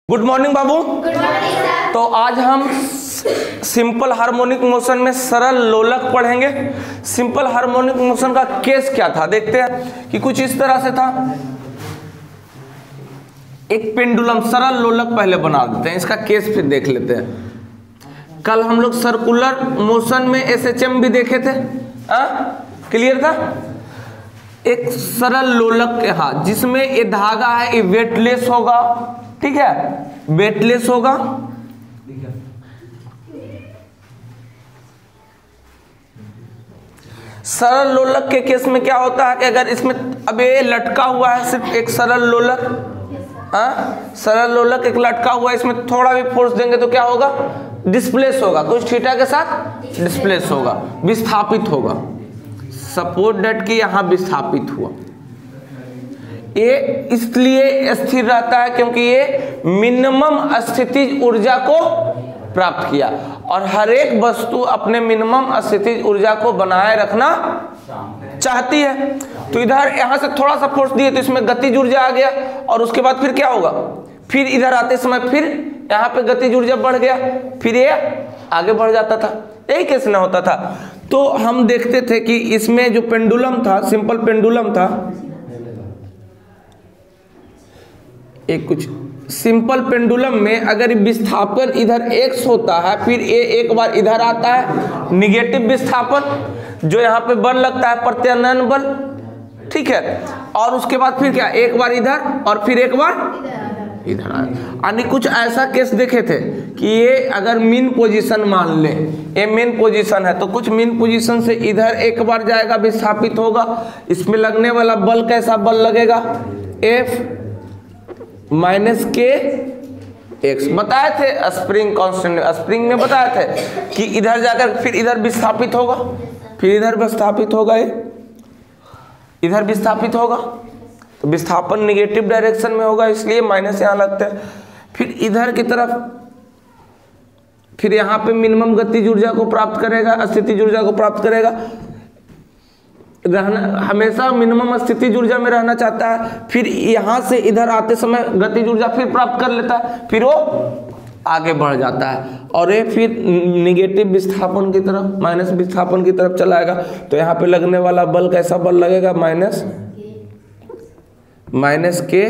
Good morning बाबू। Good morning sir. तो आज हम सिंपल हार्मोनिक मोशन में सरल लोलक पढ़ेंगे। सिंपल हार्मोनिक मोशन का केस क्या था देखते हैं कि कुछ इस तरह से था। एक पेंडुलम सरल लोलक पहले बना देते हैं, इसका केस फिर देख लेते हैं। कल हम लोग सर्कुलर मोशन में एसएचएम भी देखे थे, क्लियर था। एक सरल लोलक के हाथ जिसमें ये धागा है, ये वेटलेस होगा, ठीक है, वेटलेस होगा। सरल लोलक के केस में क्या होता है कि अगर इसमें अब ये लटका हुआ है, सिर्फ एक सरल लोलक, सरल लोलक एक लटका हुआ है, इसमें थोड़ा भी फोर्स देंगे तो क्या होगा, डिस्प्लेस होगा, कुछ थीटा के साथ डिस्प्लेस होगा, विस्थापित होगा। सपोज दैट कि यहां विस्थापित हुआ, ये इसलिए स्थिर रहता है क्योंकि ये मिनिमम स्थितिज ऊर्जा को प्राप्त किया, और हर एक वस्तु अपने मिनिमम स्थितिज ऊर्जा को बनाए रखना चाहती है। तो इधर यहां से थोड़ा सा फोर्स दिए तो इसमें गतिज ऊर्जा आ गया, और उसके बाद फिर क्या होगा, फिर इधर आते समय फिर यहाँ पे गतिज ऊर्जा बढ़ गया, फिर ये आगे बढ़ जाता था। यही केस ना होता था। तो हम देखते थे कि इसमें जो पेंडुलम था, सिंपल पेंडुलम था, एक कुछ सिंपल पेंडुलम में अगर विस्थापन इधर x होता है, फिर ये एक बार इधर आता है निगेटिव विस्थापन, जो यहाँ पे बल लगता है प्रत्यानयन बल, ठीक है, और उसके बाद फिर क्या, एक बार इधर और फिर एक बार इधर आया। यानी कुछ ऐसा केस देखे थे कि ये अगर मीन पोजीशन मान ले, ये मेन पोजीशन है, तो कुछ मीन पोजीशन से इधर एक बार जाएगा, विस्थापित होगा, इसमें लगने वाला बल कैसा बल लगेगा, F माइनस के एक्स बताए थे स्प्रिंग कांस्टेंट, स्प्रिंग में बताए थे कि इधर जाकर फिर इधर विस्थापित होगा, फिर इधर विस्थापित होगा, ये इधर विस्थापित होगा, तो विस्थापन निगेटिव डायरेक्शन में होगा, इसलिए माइनस यहाँ लगता है। फिर इधर की तरफ, फिर यहाँ पे मिनिमम गतिज ऊर्जा को प्राप्त करेगा, स्थितिज ऊर्जा को प्राप्त करेगा, रहना हमेशा मिनिमम स्थितिज ऊर्जा में रहना चाहता है। फिर यहाँ से इधर आते समय गतिज ऊर्जा फिर प्राप्त कर लेता है, फिर वो आगे बढ़ जाता है, और ये फिर निगेटिव विस्थापन की तरफ, माइनस विस्थापन की तरफ चलाएगा। तो यहाँ पे लगने वाला बल कैसा बल लगेगा, माइनस के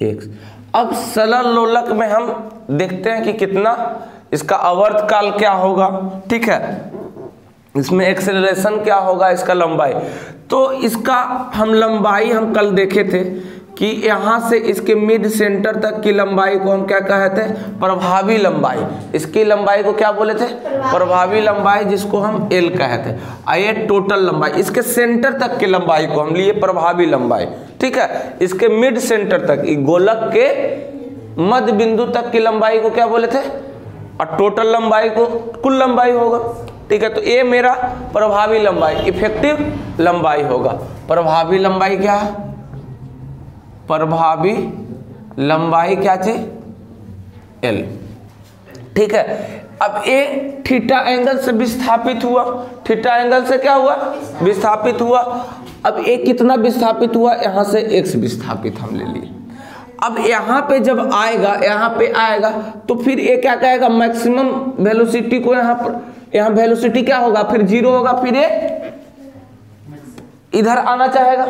एक्स। अब सरल लोलक में हम देखते हैं कि कितना इसका आवर्त काल क्या होगा, ठीक है, इसमें एक्सेलरेशन क्या होगा, इसका लंबाई। तो इसका हम लंबाई हम कल देखे थे कि यहाँ से इसके मिड सेंटर तक की लंबाई को हम क्या कहते हैं, प्रभावी लंबाई। इसकी लंबाई को क्या बोले थे, प्रभावी लंबाई, जिसको हम L कहते हैं। ये टोटल लंबाई, इसके सेंटर तक की लंबाई को हम लिए प्रभावी लंबाई, ठीक है। इसके मिड सेंटर तक, गोलक के मध्य बिंदु तक की लंबाई को क्या बोले थे, और टोटल लंबाई को कुल लंबाई होगा, ठीक है। तो ये मेरा प्रभावी लंबाई, इफेक्टिव लंबाई होगा। प्रभावी लंबाई क्या है, प्रभावी लंबाई क्या चीज, L, ठीक है। अब ये थीटा एंगल से विस्थापित हुआ, थीटा एंगल से क्या हुआ, विस्थापित हुआ। अब ये कितना विस्थापित हुआ, यहाँ से x विस्थापित हम ले लिए। अब यहाँ पे जब आएगा, यहाँ पे आएगा, तो फिर ये क्या कहेगा, मैक्सिमम वेलोसिटी को यहाँ पर, यहाँ वेलोसिटी क्या होगा, फिर 0 होगा, फिर ये इधर आना चाहेगा,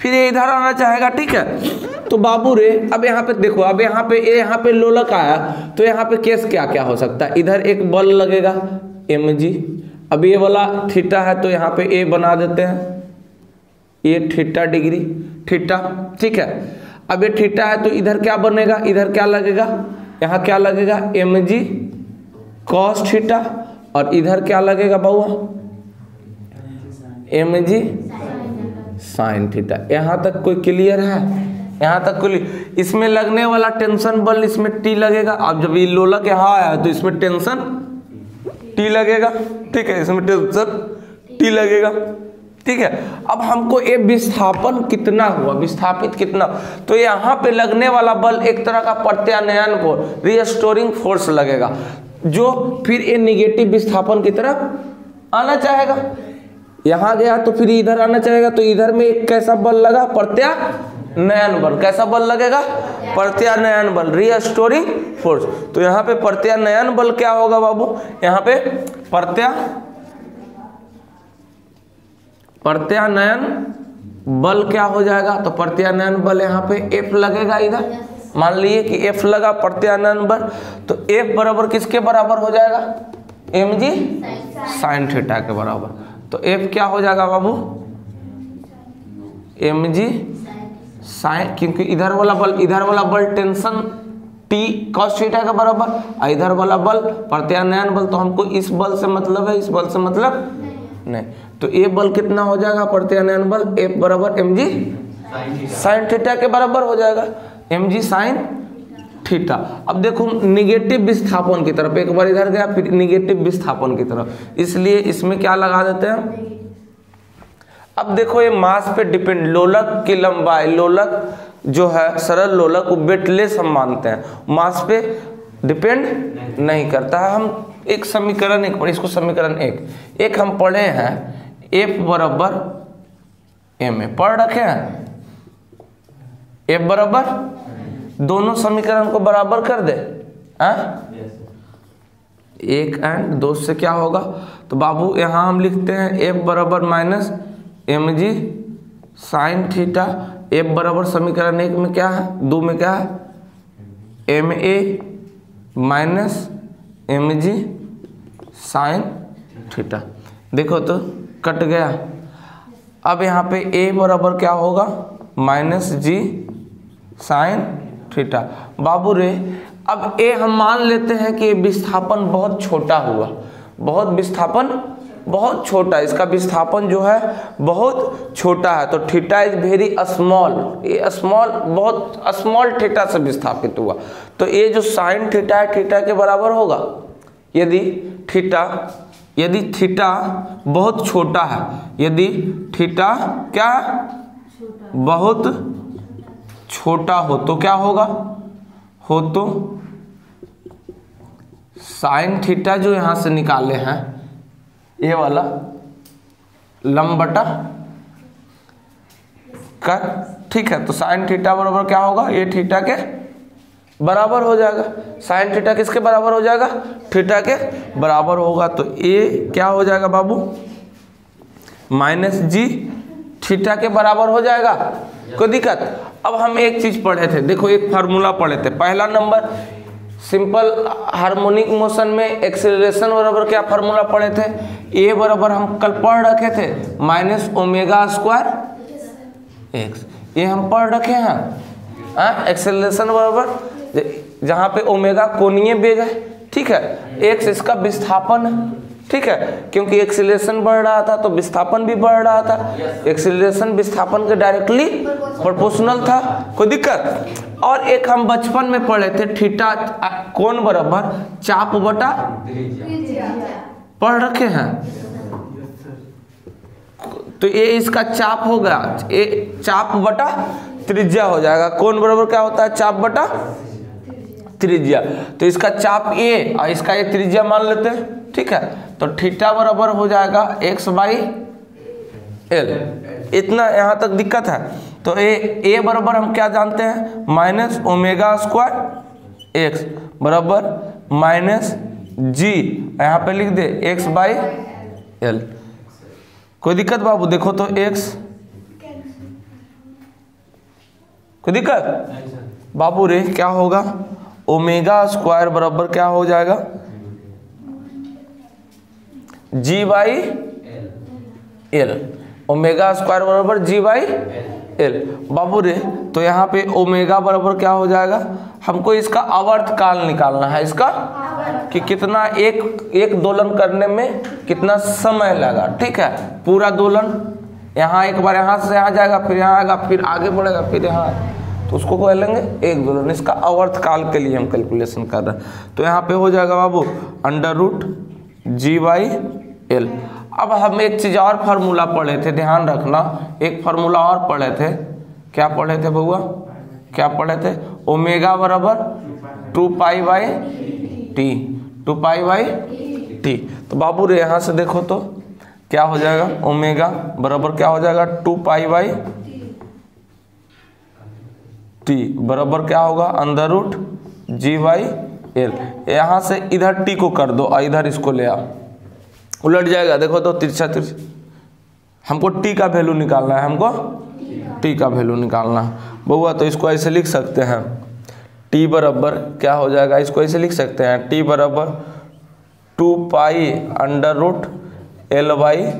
फिर ये इधर आना चाहेगा, ठीक है। तो बाबू रे अब यहाँ पे देखो, अब यहाँ पे लोलक आया, तो यहाँ पे केस क्या क्या हो सकता है, इधर एक बल लगेगा mg। अब ये वाला थीटा है, तो यहाँ पे a बना देते हैं, ये थीटा डिग्री, थीटा, ठीक है। अब ये थीटा है, तो इधर क्या बनेगा, इधर क्या लगेगा, यहाँ क्या लगेगा, mg cos थीटा, और इधर क्या लगेगा बउआ, mg sin थीटा। यहाँ तक कोई क्लियर है, यहाँ तक कोई, इसमें लगने वाला टेंशन बल, इसमें T लगेगा। अब जब ये लोलक यहाँ आया तो इसमें टेंशन T लगेगा, ठीक है, इसमें टेंशन T लगेगा, ठीक है। अब हमको ये विस्थापन कितना हुआ, विस्थापित कितना, तो यहाँ पे लगने वाला बल एक तरह का प्रत्यानयन को रिस्टोरिंग फोर्स लगेगा, जो फिर ये निगेटिव विस्थापन की तरफ आना चाहेगा। यहाँ गया तो फिर इधर आना चाहेगा, तो इधर में एक कैसा बल लगा, नयन बल। कैसा बल लगेगा? प्रत्यानयन बल, रीस्टोरिंग फोर्स। तो यहाँ पे प्रत्यानयन बल क्या होगा बाबू? यहाँ पे प्रत्यानयन बल क्या हो जाएगा? तो प्रत्यानयन बल यहाँ पे F लगेगा इधर। मान लीजिए कि F लगा प्रत्यानयन बल, तो F बराबर किसके बराबर हो जाएगा? mg साइन थीटा के बराबर। तो F क्या हो जाएगा बाबू? mg साइन, क्योंकि इधर वाला बल टेंशन T cos थीटा के बराबर, इधर वाला बल प्रत्यानयन बल। तो हमको इस बल से मतलब है, इस बल से मतलब नहीं। तो ये बल कितना हो जाएगा? प्रत्यानयन बल F बराबर mg साइन थीटा के बराबर हो जाएगा, mg साइन थीटा। अब देखो निगेटिव विस्थापन की तरफ, एक बार इधर गया फिर निगेटिव विस्थापन की तरफ, इसलिए इसमें क्या लगा देते हैं? अब देखो ये मास पे डिपेंड, लोलक की लंबाई, लोलक जो है सरल लोलक वो वेटलेस हम मानते हैं, मास पे डिपेंड नहीं करता है। हम एक समीकरण एक पढ़े, इसको समीकरण एक हम पढ़े हैं, F बराबर ma पढ़ रखे हैं। F बराबर, दोनों समीकरण को बराबर कर दे, एक एंड दो से क्या होगा? तो बाबू यहाँ हम लिखते हैं F बराबर minus mg sine theta. F बराबर समीकरण एक में क्या है? दो में क्या है? ma minus mg sine theta. देखो तो कट गया। अब यहाँ पे a बराबर क्या होगा? Minus g sine theta. बाबू रे, अब a हम मान लेते हैं कि विस्थापन बहुत छोटा हुआ, विस्थापन बहुत छोटा, इसका विस्थापन जो है बहुत छोटा है। तो थीटा इज वेरी स्मॉल, ये स्मॉल, बहुत स्मॉल थीटा से विस्थापित हुआ। तो ये जो साइन थीटा है थीटा के बराबर होगा। यदि थीटा बहुत छोटा है, यदि थीटा क्या बहुत छोटा हो तो क्या होगा? हो तो साइन थीटा जो यहां से निकाले हैं ये वाला लंब बटा कर, ठीक है। तो साइन थीटा बराबर क्या होगा? ये थीटा के बराबर हो जाएगा। साइन थीटा किसके बराबर हो जाएगा? थीटा के बराबर होगा। तो ये क्या हो जाएगा बाबू? माइनस जी थीटा के बराबर हो जाएगा। कोई दिक्कत? अब हम एक चीज पढ़े थे, देखो एक फार्मूला पढ़े थे, पहला नंबर सिंपल हार्मोनिक मोशन में एक्सेलरेशन बराबर क्या फार्मूला पढ़े थे? ए बराबर हम कल पढ़ रखे थे माइनस ओमेगा स्क्वायर एक्स, ये हम पढ़ रखे हैं। एक्सेलरेशन बराबर जहाँ पे ओमेगा कोणीय वेग है, ठीक है, एक्स इसका विस्थापन है, ठीक है, क्योंकि एक्सेलरेशन बढ़ रहा था तो विस्थापन भी बढ़ रहा था। एक्सेलरेशन विस्थापन के डायरेक्टली प्रोपोर्शनल था। कोई दिक्कत? और एक हम बचपन में पढ़े थे थीटा कोण बराबर चाप बटा पढ़ रखे हैं। तो ये इसका चाप होगा, ये चाप बटा त्रिज्या हो जाएगा। कोण बराबर क्या होता है? चाप बटा त्रिज्या। तो इसका चाप ए और इसका ये त्रिज्या मान लेते हैं, ठीक है। तो थीटा बराबर हो जाएगा x बाई एल। इतना यहाँ तक दिक्कत है? तो ए बराबर हम क्या जानते हैं? माइनस ओमेगा स्क्वायर एक्स बराबर माइनस जी, यहाँ पे लिख दे x बाई एल। कोई दिक्कत बाबू? देखो तो x, कोई दिक्कत बाबू रे? क्या होगा? ओमेगा स्क्वायर बराबर क्या हो जाएगा? जी बाई एल। ओमेगा स्क्वायर बराबर जी बाई एल। बाबू रे, तो यहाँ पे ओमेगा बराबर क्या हो जाएगा? हमको इसका आवर्त काल निकालना है, इसका कि कितना एक दोलन करने में कितना समय लगा, ठीक है। पूरा दोलन यहाँ एक बार यहाँ से यहाँ जाएगा, फिर यहाँ आएगा, फिर आगे बढ़ेगा, फिर यहाँ, तो उसको क्या लेंगे? एक दोलन। इसका आवर्त काल के लिए हम कैलकुलेशन कर रहे हैं। तो यहाँ पे हो जाएगा बाबू under root g by l. अब हम एक चीज और फार्मूला पढ़े थे, ध्यान रखना, एक फार्मूला और पढ़े थे। क्या पढ़े थे बउआ? क्या पढ़े थे? ओमेगा बराबर 2 pi by T, 2 pi by T. तो बाबू रे यहाँ से देखो तो क्या हो जाएगा? ओमेगा बराबर क्या हो जाएगा? 2 पाई बाई टी बराबर क्या होगा under root g by l. यहाँ से इधर टी को कर दो और इधर इसको ले आओ, उलट जाएगा। देखो तो तिरछा तिरछा, हमको टी का वैल्यू निकालना है, हमको टी का वैल्यू निकालना है बउआ। तो इसको ऐसे लिख सकते हैं, टी बराबर क्या हो जाएगा, इसको ऐसे लिख सकते हैं, टी बराबर 2 pi under root l by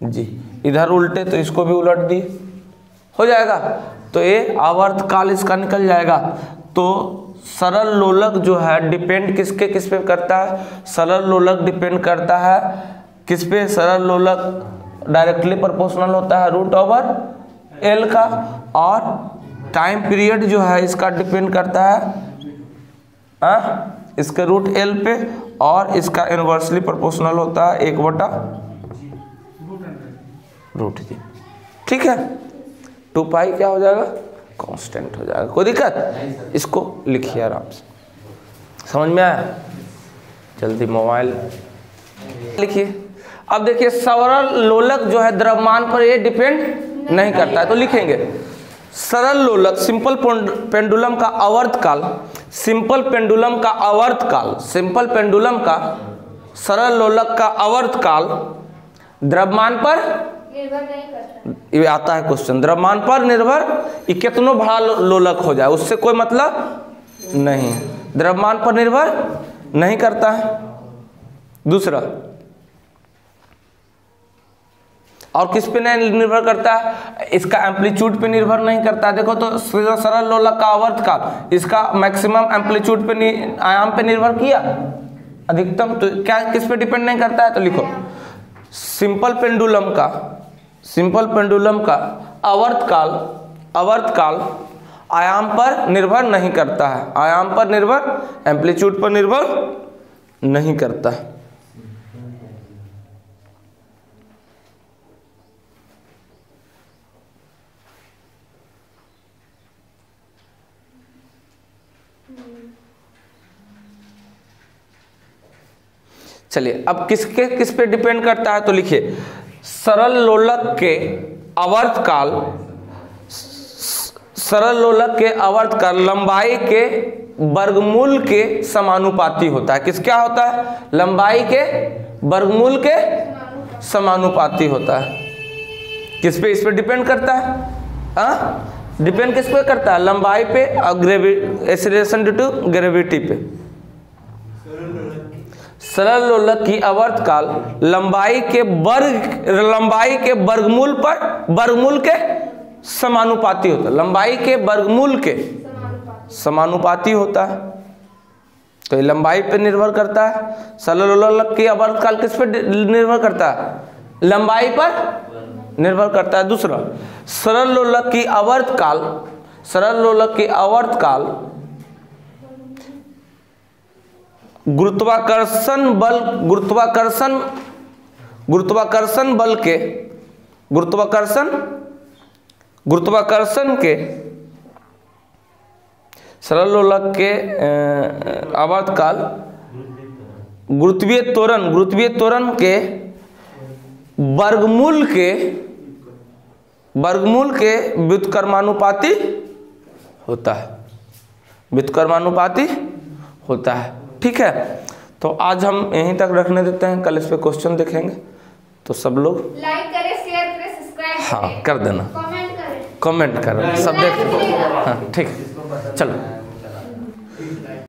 g. इधर उल्टे तो इसको भी उलट दी, हो जाएगा। तो ये आवर्तकाल इसका निकल जाएगा। तो सरल लोलक जो है डिपेंड किस पे करता है, सरल लोलक डिपेंड करता है किस पे, सरल लोलक डायरेक्टली प्रोपोर्शनल होता है रूट ओवर एल का, और टाइम पीरियड जो है इसका डिपेंड करता है इसके रूट एल पे, और इसका इनवर्सली प्रोपोर्शनल होता है 1/√g। ठीक है, 2 पाई क्या हो जाएगा, कांस्टेंट हो जाएगा। कोई दिक्कत, इसको लिखिए आराम से, समझ में आया। जल्दी मोबाइल लिखिए। अब देखिए सरल लोलक जो है द्रव्यमान पर ये डिपेंड नहीं करता है, तो लिखेंगे सरल लोलक सिंपल पेंडुलम का आवर्तकाल, सिंपल पेंडुलम का आवर्तकाल, सिंपल पेंडुलम का सरल लोलक का आवर्तकाल द्रव्यमान पर निर्भर नहीं करता। ये आता है क्वेश्चन, द्रव्यमान पर निर्भर, ये कितनों बड़ा लोलक हो जाए उससे कोई मतलब नहीं, द्रव्यमान पर निर्भर नहीं करता है। दूसरा, और किस पे नहीं निर्भर करता है, इसका एम्पलीट्यूड पे निर्भर नहीं करता। देखो तो सरल लोलक का आवर्तकाल इसका मैक्सिमम एम्पलीट्यूड पे आयाम पे निर्भर किया अधिकतम, तो क्या किस पे डिपेंड नहीं करता है। तो लिखो सिंपल पेंडुलम का आवर्तकाल आयाम पर निर्भर नहीं करता है, आयाम पर निर्भर, एम्पलीट्यूड पर निर्भर नहीं करता है। चलिए अब किस पे डिपेंड करता है, तो लिखिए सरल लोलक के आवर्तकाल लंबाई के वर्गमूल के समानुपाती होता है। किस क्या होता है, लंबाई के वर्गमूल के समानुपाती होता है। किस पे, इस पे डिपेंड करता है, डिपेंड किस पे करता है, लंबाई पे और एक्सीलरेशन ड्यू टू ग्रेविटी पे। सरल लोलक की आवर्तकाल लंबाई के वर्गमूल के समानुपाती होता है, लंबाई के वर्गमूल के समानुपाती होता है। तो ये लंबाई पे निर्भर करता है। सरल लोलक की आवर्तकाल किस पे निर्भर करता है, लंबाई पर निर्भर करता है। दूसरा, सरल लोलक की आवर्तकाल गुरुत्वाकर्षण के सरल लोलक के आवर्तकाल गुरुत्वीय त्वरण के वर्गमूल के व्युत्क्रमानुपाती होता है, व्युत्क्रमानुपाती होता है। ठीक है, तो आज हम यहीं तक रखने देते हैं, कल इस पे क्वेश्चन देखेंगे। तो सब लोग लाइक करें, शेयर करें, सब्सक्राइब करें, हाँ कर देना, कमेंट करें सब देख। हाँ ठीक, चलो।